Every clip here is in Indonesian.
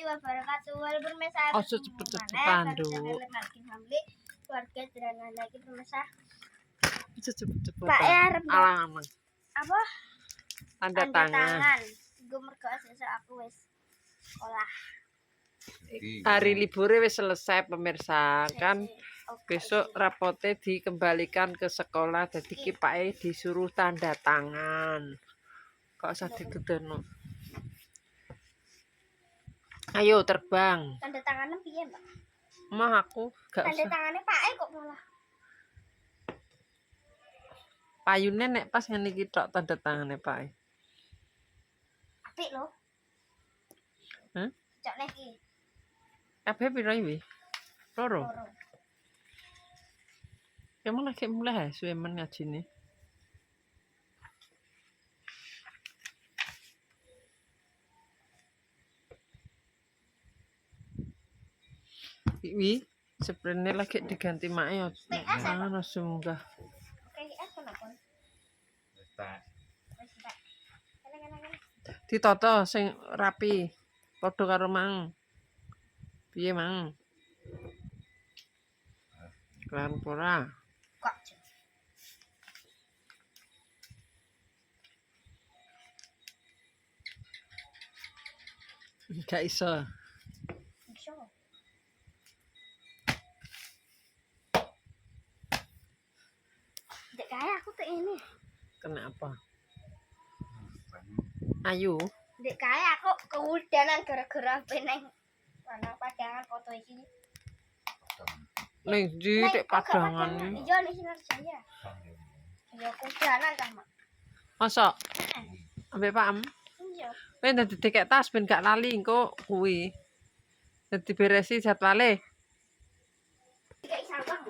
warahmatullahi wabarakatuh. Walaupun mesah Ojo cepet-cepetan, Duk. Keluarga sederhana lagi bermesah. Cepet-cepetan. Pak ya arep Alang-alang. apa? Tanda tangan. Gue mergo sesuk aku wis sekolah. Hari liburnya wis selesai pemirsa kan. Oke. Besok rapotnya dikembalikan ke sekolah. Jadi kipake disuruh tanda tangan. Kok usah digedeno. Ayo terbang. Tanda tangannya piye, Mbak? Mah aku gak Tanda usah. tangannya Pak kok malah. Payune nek pas ngene iki tok tanda tangane Pak. Apik lho. Hah? Cok nek iki. Kabeh piro iki? Loro. Loro. Emang lagi mulai suwe men ngajine. Wi, sebenarnya lagi diganti mae ya. Ana semunggah. Oke, kenapa? Wis tak. Ditoto sing rapi. Padha karo mang. Piye mang? Kan ora. Kok. Gak iso. Iso. Dek kaya aku tuh ini. Kenapa? Ayu. Dek kaya aku keudanan gara-gara peneng mana padangan foto iki. Ning ndi tek padangan. Iya ning sinar saya. Ya keudanan kan, Mak. Masa? Ambek Pak Am. Iya. Kowe dadi dikek tas ben gak lali engko kuwi. Dadi beresi jadwale. Dikek sawang.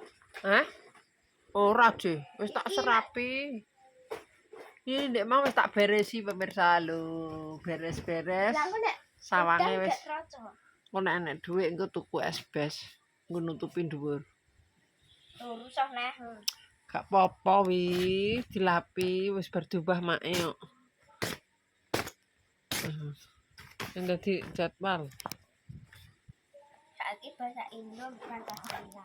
Hah? Ora, Je. Wis tak serapi. Ini ndek mau wis tak beresi pemirsa lho. Beres-beres. Lah aku nek Sawange wis. cocok. Engko nek enek dhuwit engko tuku esbes. Engko nutupi dhuwur. Rusak neh. Gak apa-apa wi, dilapi wis berdubah mae kok. Yang dadi jadwal. Saiki bahasa Indo Pancasila.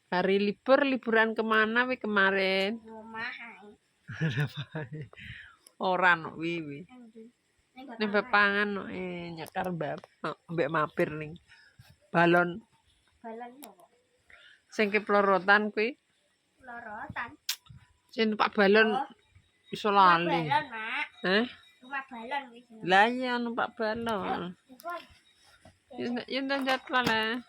Hari libur liburan kemana wi kemarin? Rumah ae. Ora no wi. Ning pepangan no nyakar mbak mbek mapir ning. Balon Balon apa? sing keplorotan kuwi. Lorotan. Sing numpak balon iso lali. Balon, Mak. Hah? Rumah balon kuwi. Lah iya numpak balon. Ya ndak jadwal ya.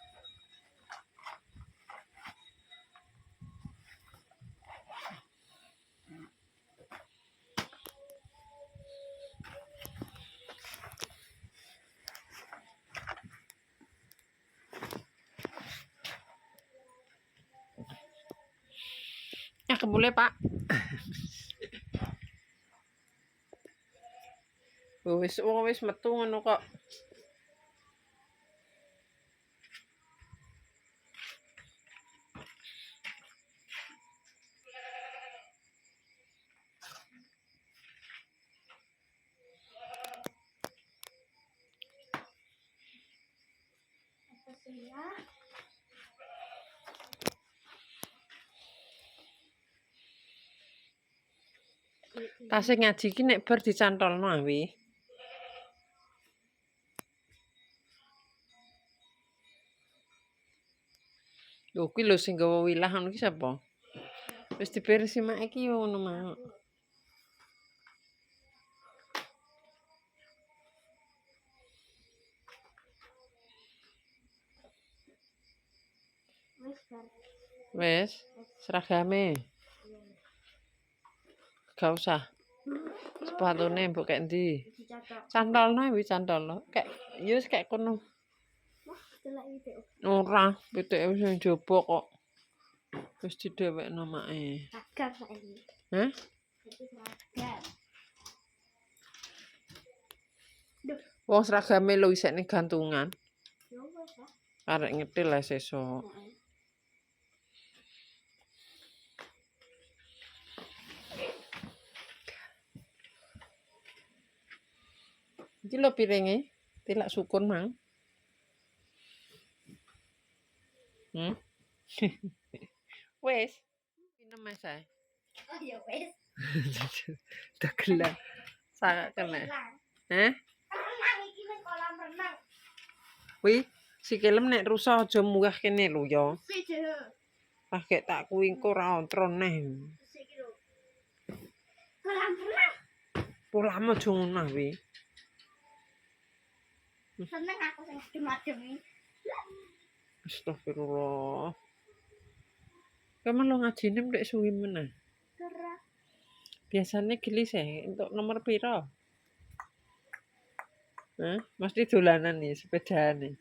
Ya kebule Pak. Wis metu ngono kok. Tasih ngaji ki nek bar dicantolno awi. Lho kuwi lho sing gawa wilah ngono ki sapa? Wis diberesi mak iki yo ngono mak. Wes, seragame. Gak usah. Sepatune mbok kek ndi? Cantolno wi cantolno. Kek yo wis kek kono. Ora, pitike wis nang jaba kok. Wis didhewekno make. Agak saiki. Hah? Agak. Wong seragame lho isek ning gantungan. Yo wis ya. Arek ngetil lah sesuk. Iki lho piringe, tilak sukun mang. Wes, minum Mas ae. Oh ya wes. Dagelan. Sangat kena. Heh? Renang iki ning kolam renang. Kuwi sikilem nek rusak aja munggah kene lho ya. Siji. Lah gek tak kuwi engko ora ontron neh. Siki lho. Kolam renang. Polam aja ngono kuwi. Seneng aku sing adem-adem iki. Astagfirullah. Kamu lo ngajine ndek suwi meneh. Gerak. Biasanya gelis untuk nomor piro? Hah? Mesti dolanan nih sepedaan nih.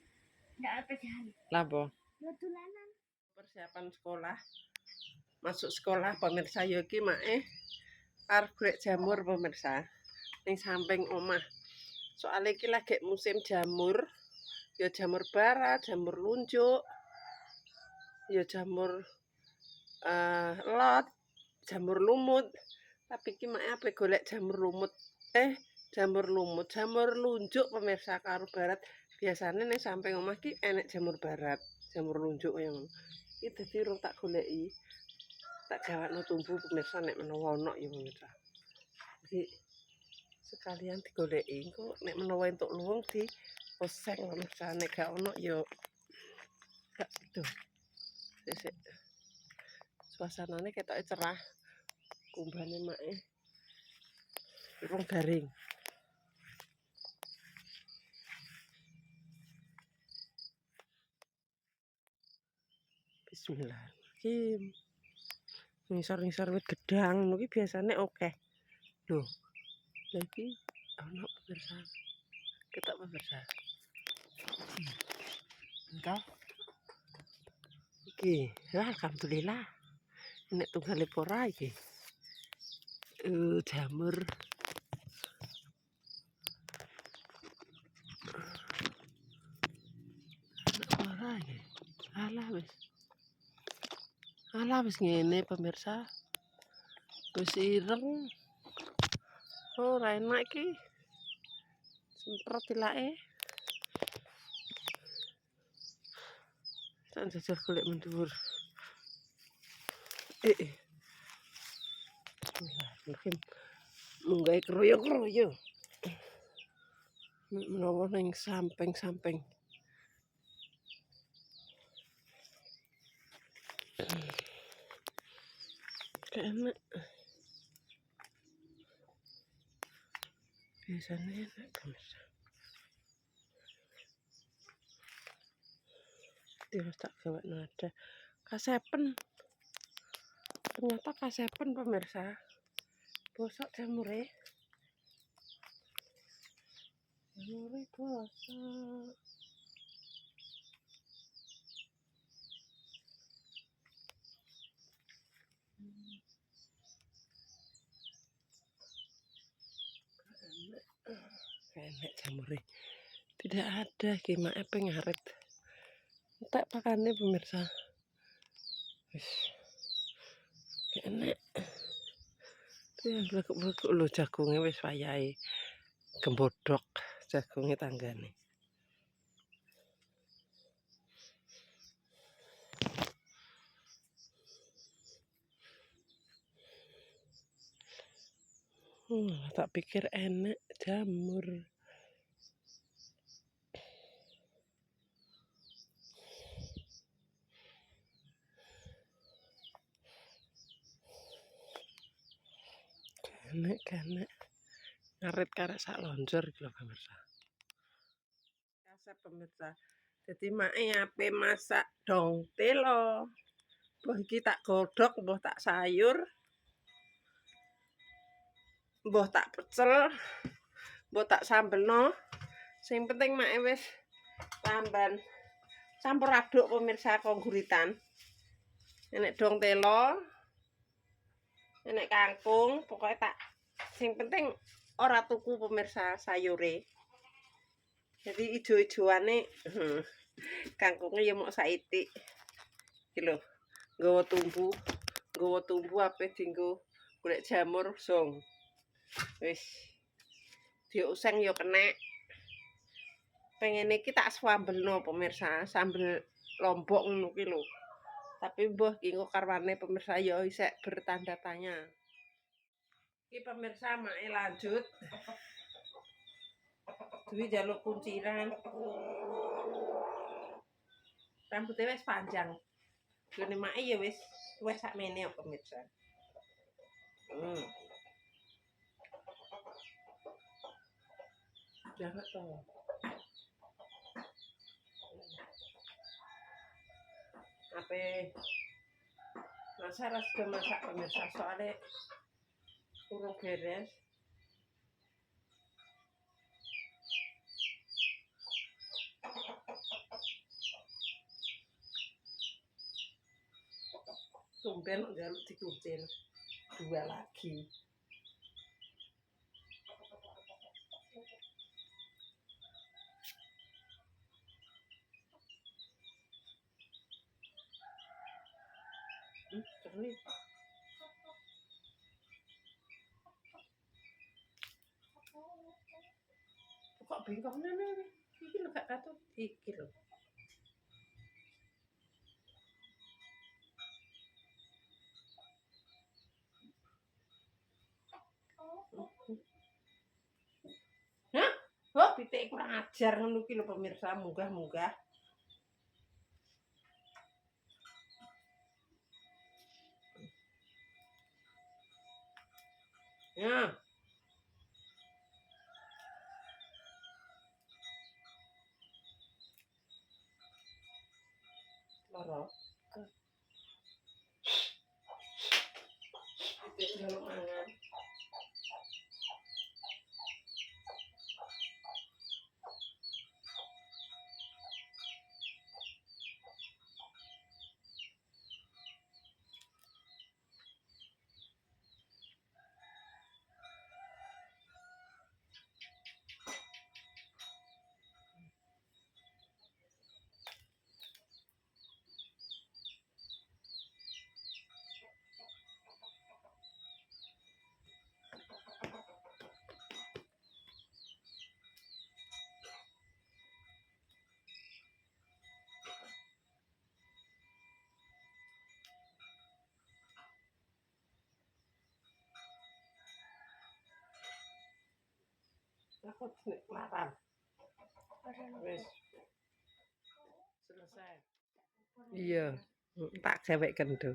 Ndak ada jalan. Lah apa? Ya dolanan. Persiapan sekolah. Masuk sekolah pemirsa yo iki mae arep golek jamur pemirsa ning samping omah. Soale iki lagi musim jamur. Ya jamur barat, jamur lunjuk. Ya jamur lot, jamur lumut. Tapi iki mae ape golek jamur lumut. Jamur lumut, jamur lunjuk pemirsa karo barat. Biasanya ning samping omah ki enek jamur barat, jamur lunjuk yang iki dadi rung tak goleki. Tak gawakno tumbuh pemirsa nek menawa ono ya pemirsa. Jadi sekalian digoleki engko nek menawa entuk luwung di oseng pemirsa nek gak ono ya gak gitu. Sik. Suasanane ketoke cerah. Kumbane mae rung garing. Bismillahirrahmanirrahim. Ngisor-ngisor wit gedang iki biasane akeh. Lho. Lagi ono pemirsa. Ketok pemirsa. Entah. Iki, ya alhamdulillah. Nek tunggale pora iki. Jamur. Ora iki. Alah wis ngene pemirsa. Wis ireng. Ora enak iki. Semprot tilake. Tak jajal golek mendhuwur. Bismillahirrahmanirrahim. Munggah kroyo-kroyo. Menawa ning samping-samping. Enak. Biasanya enak pemirsa. Terus tak gawakno ada kasepen. Ternyata kasepen pemirsa. Bosok jamure. Jamure bosok. Enak jamure. Tidak ada gimana pengaret. Tak pakane pemirsa. Wis. Enak. Blek-blek lho jagonge wis wayahe gembodhok jagonge tanggane. Tak pikir enak jamur. Enak. Ngarit karek sak lonjor iki lho pemirsa. Kasep pemirsa. Dadi mae ape masak dong telo. Mbah iki tak godhog, mbah tak sayur. Mbah tak pecel. Mbah tak sambelno. Sing penting mae wis tamban. Campur aduk pemirsa karo guritan. Enek dong telo. Enek kangkung, pokoknya tak sing penting ora tuku pemirsa sayure. Jadi ijo-ijoane kangkunge ya mok saitik. Iki lho, nggawa tumbuh ape dienggo golek jamur song. Wis diuseng ya kenek. pengen iki tak swambelno pemirsa, sambel lombok ngono ki lho. Tapi mbuh ki engko karwane pemirsa ya isek bertanda tanya. Iki pemirsa mae lanjut. Dwi jaluk kunciran. Rambutnya wis panjang. Gene mae ya wis sakmene kok pemirsa. Jangan toh. Ape masa ras masak pemirsa soalnya urung beres. Tumben jaluk dikucil 2 lagi. Terus kok bengkok nene iki lho gak katut iki lho. Hah? Oh, pitik kurang ajar ngono ki lho pemirsa, munggah-munggah. Ya. Loro. Pitik jaluk mangan. Aku kelaran. Wis. Selesai. Iya, tak gawek kendo.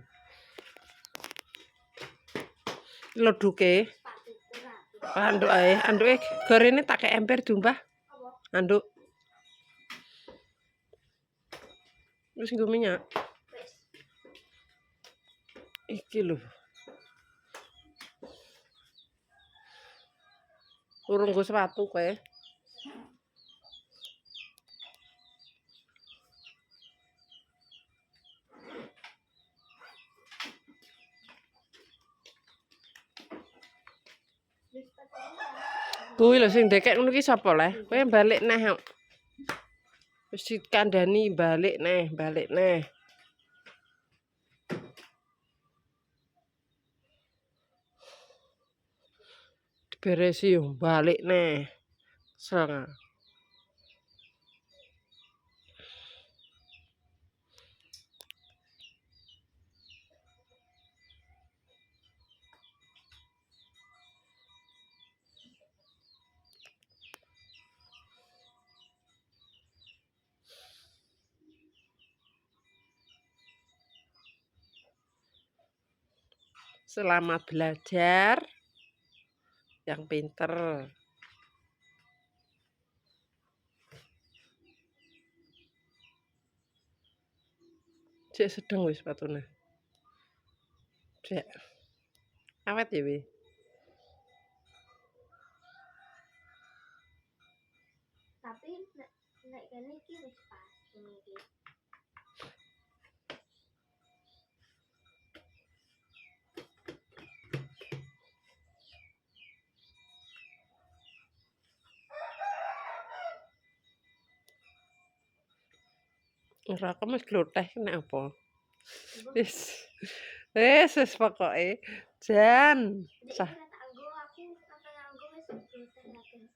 Loduke. Anduk ae, anduke gorene tak kek emper dumpah. Anduk. Wis nggo minyak. Iki lho. Urung nggo sepatu kowe. Kuwi lho sing ndekek ngono ki sapa le? Kowe balik neh kok. Wis dikandani balik neh, balik neh. Diberesi yo balik neh. Sang. Selamat belajar yang pinter. Cek sedeng wis sepatune. Cek. Awet ya wi. Tapi nek kene iki wis pas ngene iki. Ora kemes gloteh nek apa. Wis. Wis pokoke. Jan. Sah. Tak nggo aku sampe nganggo wis gloteh kabeh.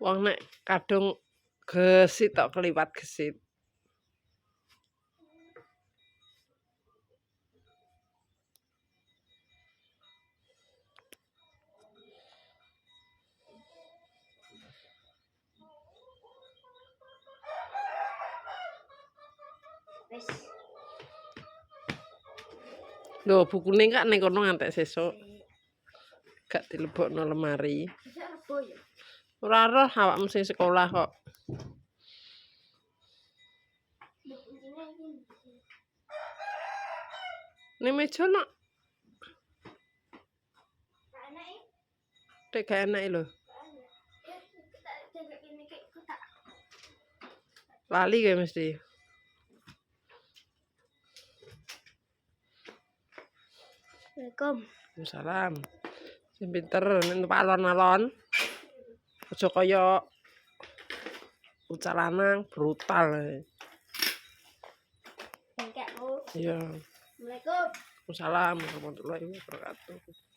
Wong nek kadung gesit tok keliwat gesit. Wis. Lho, bukune kak ning kono ngantek sesuk. Gak dilebokno lemari. Bisa rebo ya. Ora roh awakmu sing sekolah kok. Kuncinya ini. Ning meja nok. Enak ya. Dek gak enak lho. Kita jaga ini kayak kotak. Lali kayak mesti. Assalamualaikum. Salam. Sing pinter nek alon-alon. Aja kaya bocah lanang brutal. Engkekku. Iya. Assalamualaikum. Salam warahmatullahi wabarakatuh.